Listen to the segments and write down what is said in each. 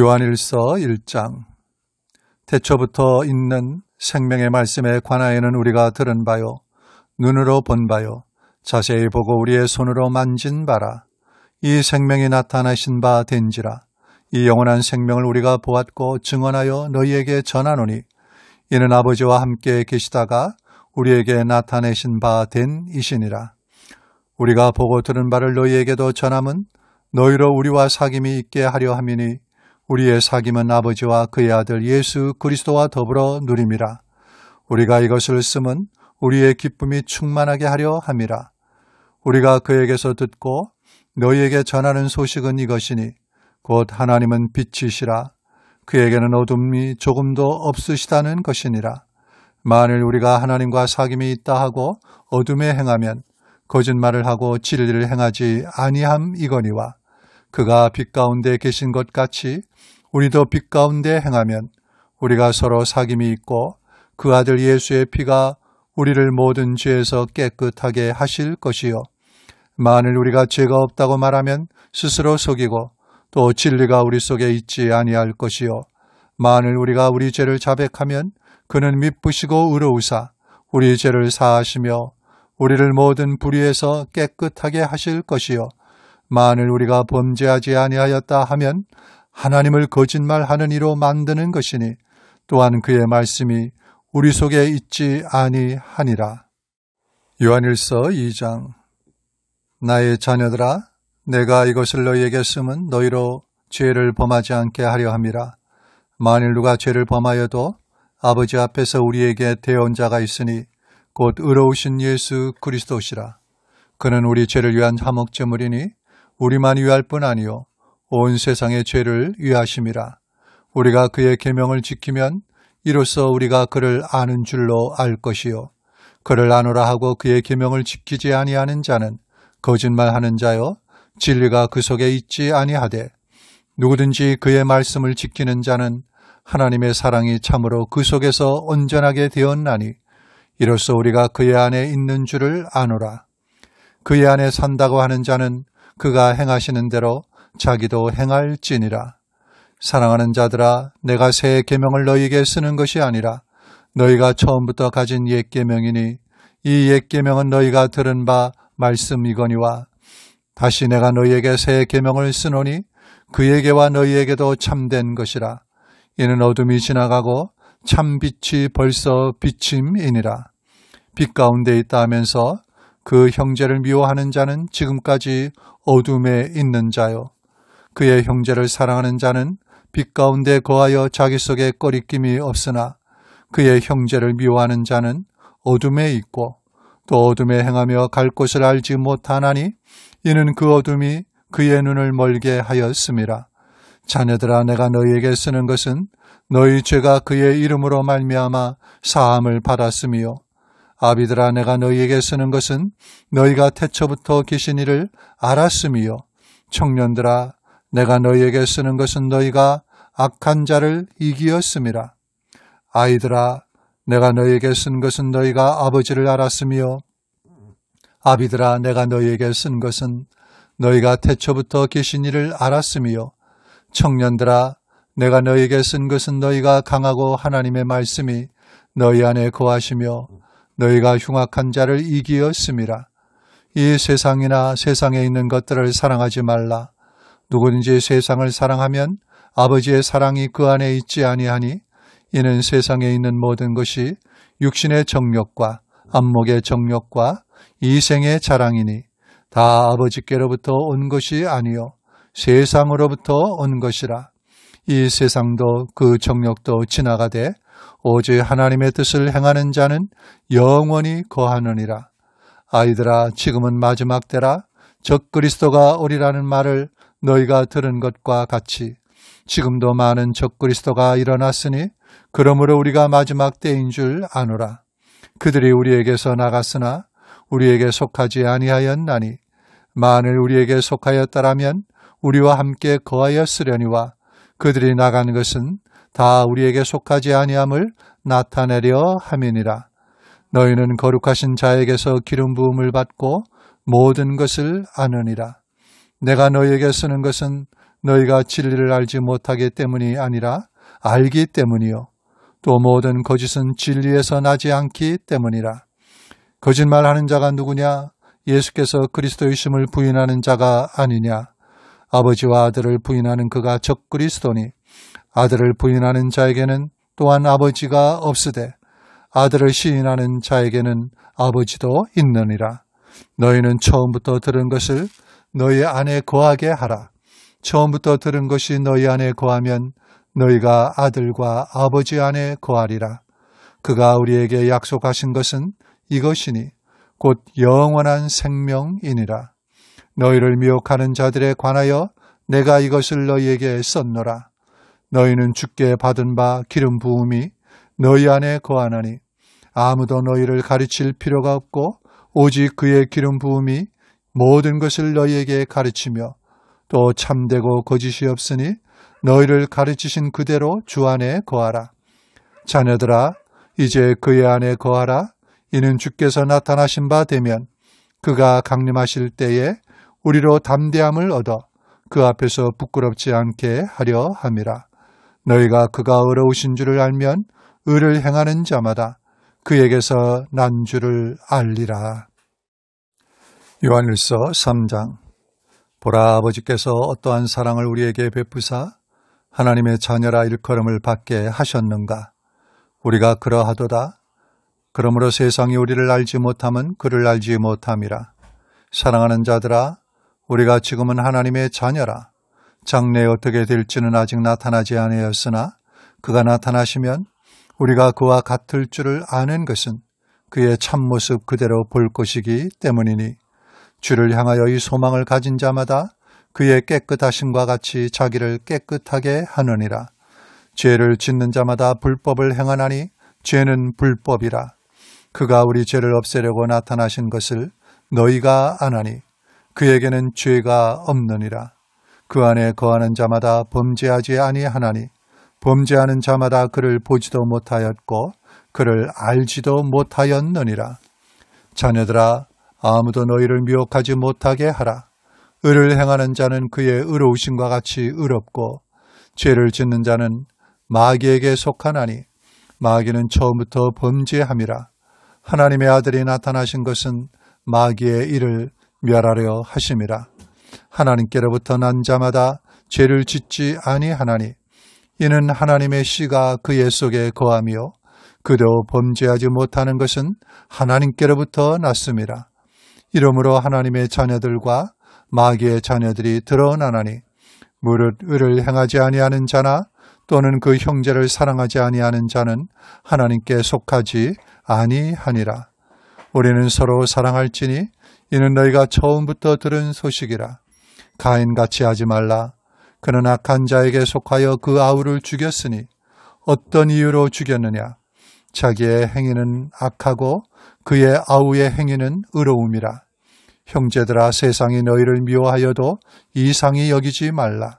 요한일서 1장. 태초부터 있는 생명의 말씀에 관하여는 우리가 들은 바요, 눈으로 본 바요, 자세히 보고 우리의 손으로 만진 바라. 이 생명이 나타나신 바 된지라. 이 영원한 생명을 우리가 보았고 증언하여 너희에게 전하노니, 이는 아버지와 함께 계시다가 우리에게 나타내신 바 된 이시니라. 우리가 보고 들은 바를 너희에게도 전함은 너희로 우리와 사귐이 있게 하려 함이니, 우리의 사귐은 아버지와 그의 아들 예수 그리스도와 더불어 누림이라. 우리가 이것을 쓰면 우리의 기쁨이 충만하게 하려 함이라. 우리가 그에게서 듣고 너희에게 전하는 소식은 이것이니, 곧 하나님은 빛이시라. 그에게는 어둠이 조금도 없으시다는 것이니라. 만일 우리가 하나님과 사귐이 있다 하고 어둠에 행하면 거짓말을 하고 진리를 행하지 아니함이거니와, 그가 빛 가운데 계신 것 같이 우리도 빛 가운데 행하면 우리가 서로 사귐이 있고 그 아들 예수의 피가 우리를 모든 죄에서 깨끗하게 하실 것이요. 만일 우리가 죄가 없다고 말하면 스스로 속이고 또 진리가 우리 속에 있지 아니할 것이요. 만일 우리가 우리 죄를 자백하면 그는 미쁘시고 의로우사 우리 죄를 사하시며 우리를 모든 불의에서 깨끗하게 하실 것이요. 만일 우리가 범죄하지 아니하였다 하면 하나님을 거짓말하는 이로 만드는 것이니, 또한 그의 말씀이 우리 속에 있지 아니하니라. 요한일서 2장. 나의 자녀들아, 내가 이것을 너희에게 쓰면 너희로 죄를 범하지 않게 하려 함이라. 만일 누가 죄를 범하여도 아버지 앞에서 우리에게 대언자가 있으니 곧 의로우신 예수 그리스도시라. 그는 우리 죄를 위한 화목제물이니 우리만 위할 뿐 아니요 온 세상의 죄를 위하심이라. 우리가 그의 계명을 지키면 이로써 우리가 그를 아는 줄로 알 것이요, 그를 아노라 하고 그의 계명을 지키지 아니하는 자는 거짓말하는 자요 진리가 그 속에 있지 아니하되, 누구든지 그의 말씀을 지키는 자는 하나님의 사랑이 참으로 그 속에서 온전하게 되었나니, 이로써 우리가 그의 안에 있는 줄을 아노라. 그의 안에 산다고 하는 자는 그가 행하시는 대로 자기도 행할지니라. 사랑하는 자들아, 내가 새 계명을 너희에게 쓰는 것이 아니라 너희가 처음부터 가진 옛 계명이니, 이 옛 계명은 너희가 들은 바 말씀이거니와, 다시 내가 너희에게 새 계명을 쓰노니 그에게와 너희에게도 참된 것이라. 이는 어둠이 지나가고 참 빛이 벌써 비침이니라. 빛 가운데 있다 하면서 그 형제를 미워하는 자는 지금까지 어둠에 있는 자요, 그의 형제를 사랑하는 자는 빛 가운데 거하여 자기 속에 꺼리낌이 없으나, 그의 형제를 미워하는 자는 어둠에 있고 또 어둠에 행하며 갈 곳을 알지 못하나니, 이는 그 어둠이 그의 눈을 멀게 하였음이라. 자녀들아, 내가 너희에게 쓰는 것은 너희 죄가 그의 이름으로 말미암아 사함을 받았으며, 아비들아, 내가 너희에게 쓰는 것은 너희가 태초부터 계신 이를 알았으며, 청년들아, 내가 너희에게 쓰는 것은 너희가 악한 자를 이기었음이라. 아이들아, 내가 너희에게 쓴 것은 너희가 아버지를 알았으며, 아비들아, 내가 너희에게 쓴 것은 너희가 태초부터 계신 이를 알았으며, 청년들아, 내가 너희에게 쓴 것은 너희가 강하고 하나님의 말씀이 너희 안에 거하시며 너희가 흉악한 자를 이기었음이라. 이 세상이나 세상에 있는 것들을 사랑하지 말라. 누구든지 세상을 사랑하면 아버지의 사랑이 그 안에 있지 아니하니, 이는 세상에 있는 모든 것이 육신의 정욕과 안목의 정욕과 이생의 자랑이니, 다 아버지께로부터 온 것이 아니요 세상으로부터 온 것이라. 이 세상도 그 정욕도 지나가되 오직 하나님의 뜻을 행하는 자는 영원히 거하느니라. 아이들아, 지금은 마지막 때라. 적그리스도가 오리라는 말을 너희가 들은 것과 같이 지금도 많은 적그리스도가 일어났으니, 그러므로 우리가 마지막 때인 줄 아노라. 그들이 우리에게서 나갔으나 우리에게 속하지 아니하였나니, 만일 우리에게 속하였더라면 우리와 함께 거하였으려니와, 그들이 나간 것은 다 우리에게 속하지 아니함을 나타내려 함이니라. 너희는 거룩하신 자에게서 기름 부음을 받고 모든 것을 아느니라. 내가 너희에게 쓰는 것은 너희가 진리를 알지 못하기 때문이 아니라 알기 때문이요. 또 모든 거짓은 진리에서 나지 않기 때문이라. 거짓말하는 자가 누구냐? 예수께서 그리스도이심을 부인하는 자가 아니냐? 아버지와 아들을 부인하는 그가 적그리스도니 아들을 부인하는 자에게는 또한 아버지가 없으되 아들을 시인하는 자에게는 아버지도 있느니라. 너희는 처음부터 들은 것을 너희 안에 거하게 하라. 처음부터 들은 것이 너희 안에 거하면 너희가 아들과 아버지 안에 거하리라. 그가 우리에게 약속하신 것은 이것이니 곧 영원한 생명이니라. 너희를 미혹하는 자들에 관하여 내가 이것을 너희에게 썼노라. 너희는 주께 받은 바 기름 부음이 너희 안에 거하나니 아무도 너희를 가르칠 필요가 없고 오직 그의 기름 부음이 모든 것을 너희에게 가르치며 또 참되고 거짓이 없으니 너희를 가르치신 그대로 주 안에 거하라. 자녀들아, 이제 그의 안에 거하라. 이는 주께서 나타나신 바 되면 그가 강림하실 때에 우리로 담대함을 얻어 그 앞에서 부끄럽지 않게 하려 함이라. 너희가 그가 의로우신 줄을 알면 의를 행하는 자마다 그에게서 난 줄을 알리라. 요한일서 3장. 보라, 아버지께서 어떠한 사랑을 우리에게 베푸사 하나님의 자녀라 일컬음을 받게 하셨는가. 우리가 그러하도다. 그러므로 세상이 우리를 알지 못함은 그를 알지 못함이라. 사랑하는 자들아, 우리가 지금은 하나님의 자녀라. 장래에 어떻게 될지는 아직 나타나지 아니하였으나 그가 나타나시면 우리가 그와 같을 줄을 아는 것은 그의 참모습 그대로 볼 것이기 때문이니 주를 향하여 이 소망을 가진 자마다 그의 깨끗하심과 같이 자기를 깨끗하게 하느니라. 죄를 짓는 자마다 불법을 행하나니 죄는 불법이라. 그가 우리 죄를 없애려고 나타나신 것을 너희가 아나니 그에게는 죄가 없느니라. 그 안에 거하는 자마다 범죄하지 아니하나니 범죄하는 자마다 그를 보지도 못하였고 그를 알지도 못하였느니라. 자녀들아, 아무도 너희를 미혹하지 못하게 하라. 의를 행하는 자는 그의 의로우심과 같이 의롭고 죄를 짓는 자는 마귀에게 속하나니 마귀는 처음부터 범죄함이라. 하나님의 아들이 나타나신 것은 마귀의 일을 멸하려 하심이라. 하나님께로부터 난 자마다 죄를 짓지 아니하나니 이는 하나님의 씨가 그의 속에 거하며 그도 범죄하지 못하는 것은 하나님께로부터 났음이라. 이러므로 하나님의 자녀들과 마귀의 자녀들이 드러나나니 무릇 의를 행하지 아니하는 자나 또는 그 형제를 사랑하지 아니하는 자는 하나님께 속하지 아니하니라. 우리는 서로 사랑할지니 이는 너희가 처음부터 들은 소식이라. 가인같이 하지 말라. 그는 악한 자에게 속하여 그 아우를 죽였으니 어떤 이유로 죽였느냐. 자기의 행위는 악하고 그의 아우의 행위는 의로움이라. 형제들아, 세상이 너희를 미워하여도 이상히 여기지 말라.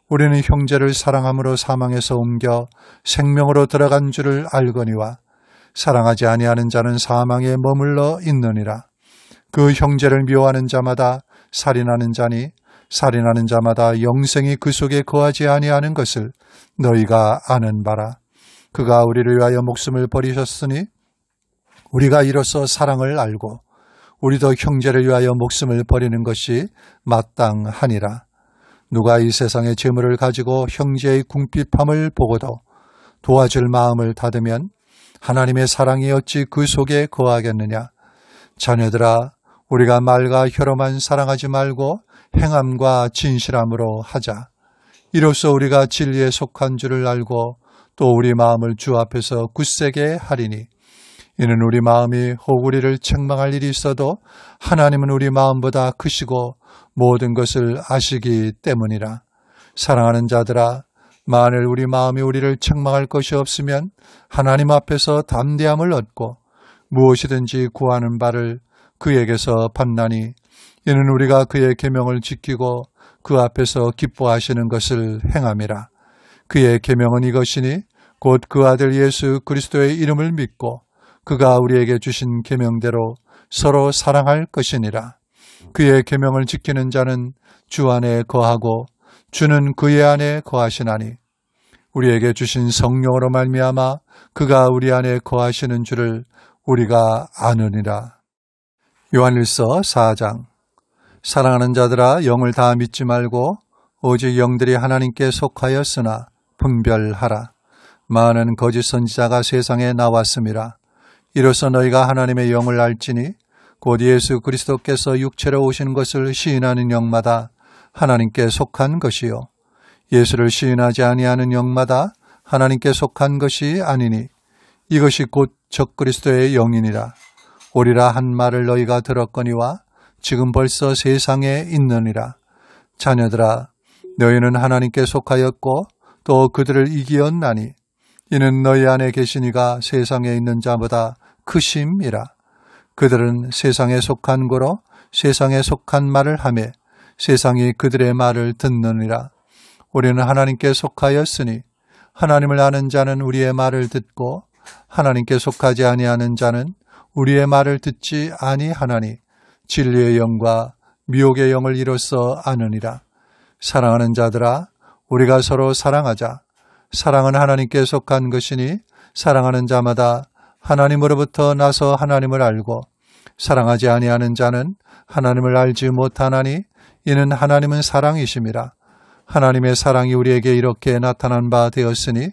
우리는 형제를 사랑함으로 사망에서 옮겨 생명으로 들어간 줄을 알거니와 사랑하지 아니하는 자는 사망에 머물러 있느니라. 그 형제를 미워하는 자마다 살인하는 자니 살인하는 자마다 영생이 그 속에 거하지 아니하는 것을 너희가 아는 바라. 그가 우리를 위하여 목숨을 버리셨으니 우리가 이로써 사랑을 알고 우리도 형제를 위하여 목숨을 버리는 것이 마땅하니라. 누가 이 세상의 재물을 가지고 형제의 궁핍함을 보고도 도와줄 마음을 닫으면 하나님의 사랑이 어찌 그 속에 거하겠느냐. 자녀들아, 우리가 말과 혀로만 사랑하지 말고 행함과 진실함으로 하자. 이로써 우리가 진리에 속한 줄을 알고 또 우리 마음을 주 앞에서 굳세게 하리니 이는 우리 마음이 혹 우리를 책망할 일이 있어도 하나님은 우리 마음보다 크시고 모든 것을 아시기 때문이라. 사랑하는 자들아, 만일 우리 마음이 우리를 책망할 것이 없으면 하나님 앞에서 담대함을 얻고 무엇이든지 구하는 바를 그에게서 받나니 이는 우리가 그의 계명을 지키고 그 앞에서 기뻐하시는 것을 행함이라. 그의 계명은 이것이니 곧 그 아들 예수 그리스도의 이름을 믿고 그가 우리에게 주신 계명대로 서로 사랑할 것이니라. 그의 계명을 지키는 자는 주 안에 거하고 주는 그의 안에 거하시나니 우리에게 주신 성령으로 말미암아 그가 우리 안에 거하시는 줄을 우리가 아느니라. 요한일서 4장. 사랑하는 자들아, 영을 다 믿지 말고 오직 영들이 하나님께 속하였으나 분별하라. 많은 거짓 선지자가 세상에 나왔음이라. 이로써 너희가 하나님의 영을 알지니 곧 예수 그리스도께서 육체로 오신 것을 시인하는 영마다 하나님께 속한 것이요 예수를 시인하지 아니하는 영마다 하나님께 속한 것이 아니니 이것이 곧 적그리스도의 영이니라. 오리라 한 말을 너희가 들었거니와 지금 벌써 세상에 있느니라. 자녀들아, 너희는 하나님께 속하였고 또 그들을 이기었나니 이는 너희 안에 계시니가 세상에 있는 자보다 크심이라. 그들은 세상에 속한 고로 세상에 속한 말을 하매 세상이 그들의 말을 듣느니라. 우리는 하나님께 속하였으니 하나님을 아는 자는 우리의 말을 듣고 하나님께 속하지 아니하는 자는 우리의 말을 듣지 아니하나니 진리의 영과 미혹의 영을 이로써 아느니라. 사랑하는 자들아, 우리가 서로 사랑하자. 사랑은 하나님께 속한 것이니 사랑하는 자마다 하나님으로부터 나서 하나님을 알고 사랑하지 아니하는 자는 하나님을 알지 못하나니 이는 하나님은 사랑이심이라. 하나님의 사랑이 우리에게 이렇게 나타난 바 되었으니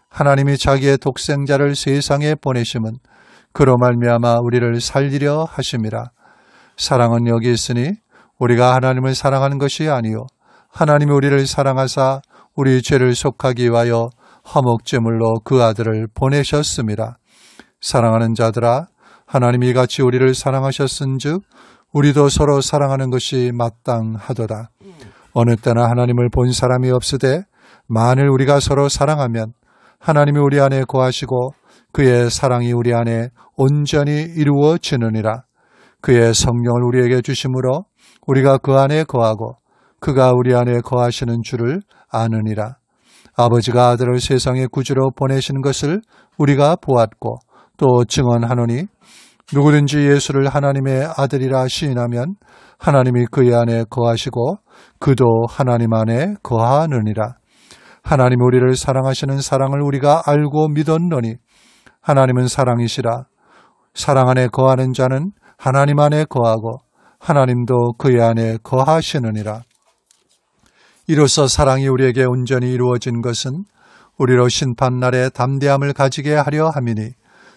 하나님이 자기의 독생자를 세상에 보내심은 그로 말미암아 우리를 살리려 하심이라. 사랑은 여기 있으니 우리가 하나님을 사랑하는 것이 아니요 하나님이 우리를 사랑하사 우리 죄를 속하기 위하여 화목제물로 그 아들을 보내셨음이라. 사랑하는 자들아, 하나님이 이같이 우리를 사랑하셨은즉 우리도 서로 사랑하는 것이 마땅하도다. 어느 때나 하나님을 본 사람이 없으되 만일 우리가 서로 사랑하면 하나님이 우리 안에 거하시고 그의 사랑이 우리 안에 온전히 이루어지느니라. 그의 성령을 우리에게 주심으로 우리가 그 안에 거하고 그가 우리 안에 거하시는 줄을 아느니라. 아버지가 아들을 세상의 구주로 보내신 것을 우리가 보았고 또 증언하노니 누구든지 예수를 하나님의 아들이라 시인하면 하나님이 그의 안에 거하시고 그도 하나님 안에 거하느니라. 하나님이 우리를 사랑하시는 사랑을 우리가 알고 믿었노니 하나님은 사랑이시라. 사랑 안에 거하는 자는 하나님 안에 거하고 하나님도 그의 안에 거하시느니라. 이로써 사랑이 우리에게 온전히 이루어진 것은 우리로 심판날에 담대함을 가지게 하려 함이니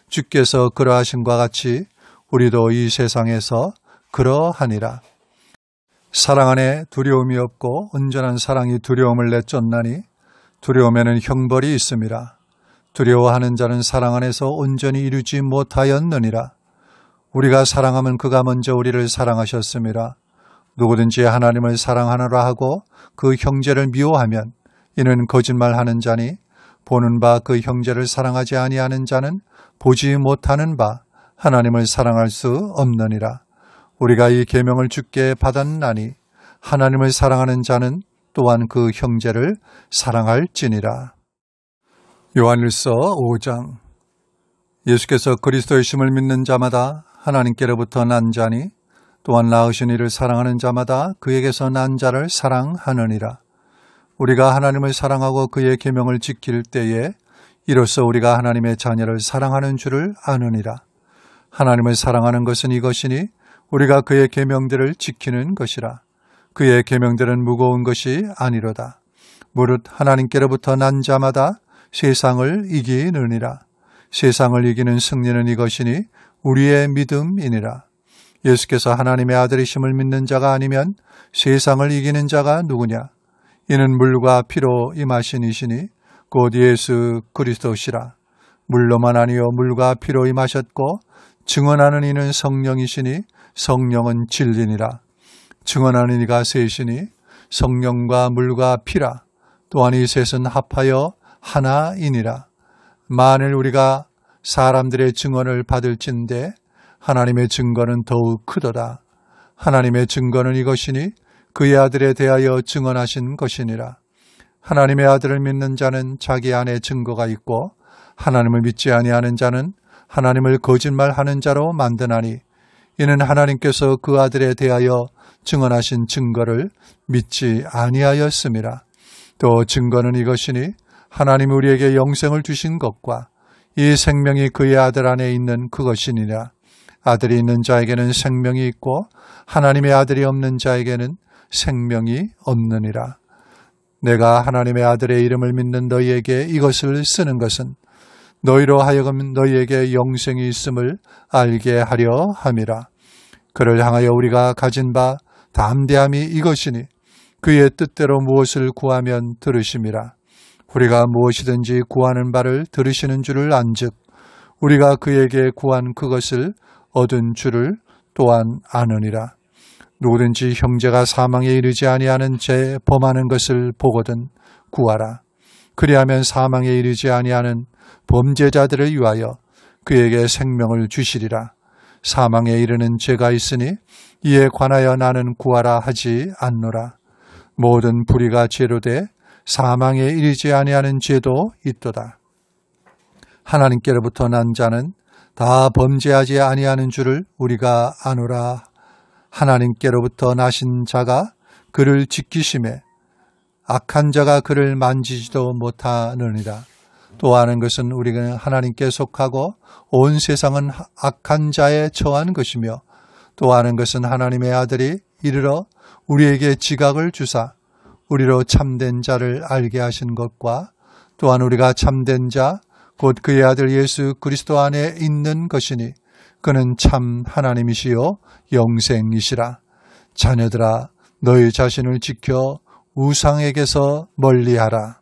주께서 그러하심과 같이 우리도 이 세상에서 그러하니라. 사랑 안에 두려움이 없고 온전한 사랑이 두려움을 내쫓나니 두려움에는 형벌이 있음이라. 두려워하는 자는 사랑 안에서 온전히 이루지 못하였느니라. 우리가 사랑하면 그가 먼저 우리를 사랑하셨음이라. 누구든지 하나님을 사랑하노라 하고 그 형제를 미워하면 이는 거짓말하는 자니 보는 바 그 형제를 사랑하지 아니하는 자는 보지 못하는 바 하나님을 사랑할 수 없느니라. 우리가 이 계명을 주께 받았나니 하나님을 사랑하는 자는 또한 그 형제를 사랑할지니라. 요한일서 5장. 예수께서 그리스도의 심을 믿는 자마다 하나님께로부터 난 자니 또한 낳으신 이를 사랑하는 자마다 그에게서 난 자를 사랑하느니라. 우리가 하나님을 사랑하고 그의 계명을 지킬 때에 이로써 우리가 하나님의 자녀를 사랑하는 줄을 아느니라. 하나님을 사랑하는 것은 이것이니 우리가 그의 계명들을 지키는 것이라. 그의 계명들은 무거운 것이 아니로다. 무릇 하나님께로부터 난 자마다 세상을 이기느니라. 세상을 이기는 승리는 이것이니 우리의 믿음이니라. 예수께서 하나님의 아들이심을 믿는 자가 아니면 세상을 이기는 자가 누구냐? 이는 물과 피로 임하신 이시니 곧 예수 그리스도시라. 물로만 아니요 물과 피로 임하셨고 증언하는 이는 성령이시니 성령은 진리니라. 증언하는 이가 셋이니 성령과 물과 피라. 또한 이 셋은 합하여 하나이니라. 만일 우리가 사람들의 증언을 받을진대 하나님의 증거는 더욱 크도다. 하나님의 증거는 이것이니 그의 아들에 대하여 증언하신 것이니라. 하나님의 아들을 믿는 자는 자기 안에 증거가 있고 하나님을 믿지 아니하는 자는 하나님을 거짓말하는 자로 만드나니 이는 하나님께서 그 아들에 대하여 증언하신 증거를 믿지 아니하였음이라. 또 증거는 이것이니 하나님이 우리에게 영생을 주신 것과 이 생명이 그의 아들 안에 있는 그것이니라. 아들이 있는 자에게는 생명이 있고 하나님의 아들이 없는 자에게는 생명이 없느니라. 내가 하나님의 아들의 이름을 믿는 너희에게 이것을 쓰는 것은 너희로 하여금 너희에게 영생이 있음을 알게 하려 함이라. 그를 향하여 우리가 가진 바 담대함이 이것이니 그의 뜻대로 무엇을 구하면 들으심이라. 우리가 무엇이든지 구하는 바를 들으시는 줄을 안즉 우리가 그에게 구한 그것을 얻은 줄을 또한 아느니라. 누구든지 형제가 사망에 이르지 아니하는 죄 범하는 것을 보거든 구하라. 그리하면 사망에 이르지 아니하는 범죄자들을 위하여 그에게 생명을 주시리라. 사망에 이르는 죄가 있으니 이에 관하여 나는 구하라 하지 않노라. 모든 불의가 죄로 돼 사망에 이르지 아니하는 죄도 있도다. 하나님께로부터 난 자는 다 범죄하지 아니하는 줄을 우리가 아노라. 하나님께로부터 나신 자가 그를 지키심에 악한 자가 그를 만지지도 못하느니라. 또 아는 것은 우리가 하나님께 속하고 온 세상은 악한 자에 처한 것이며 또 아는 것은 하나님의 아들이 이르러 우리에게 지각을 주사 우리로 참된 자를 알게 하신 것과 또한 우리가 참된 자 곧 그의 아들 예수 그리스도 안에 있는 것이니 그는 참 하나님이시요 영생이시라. 자녀들아 너희 자신을 지켜 우상에게서 멀리하라.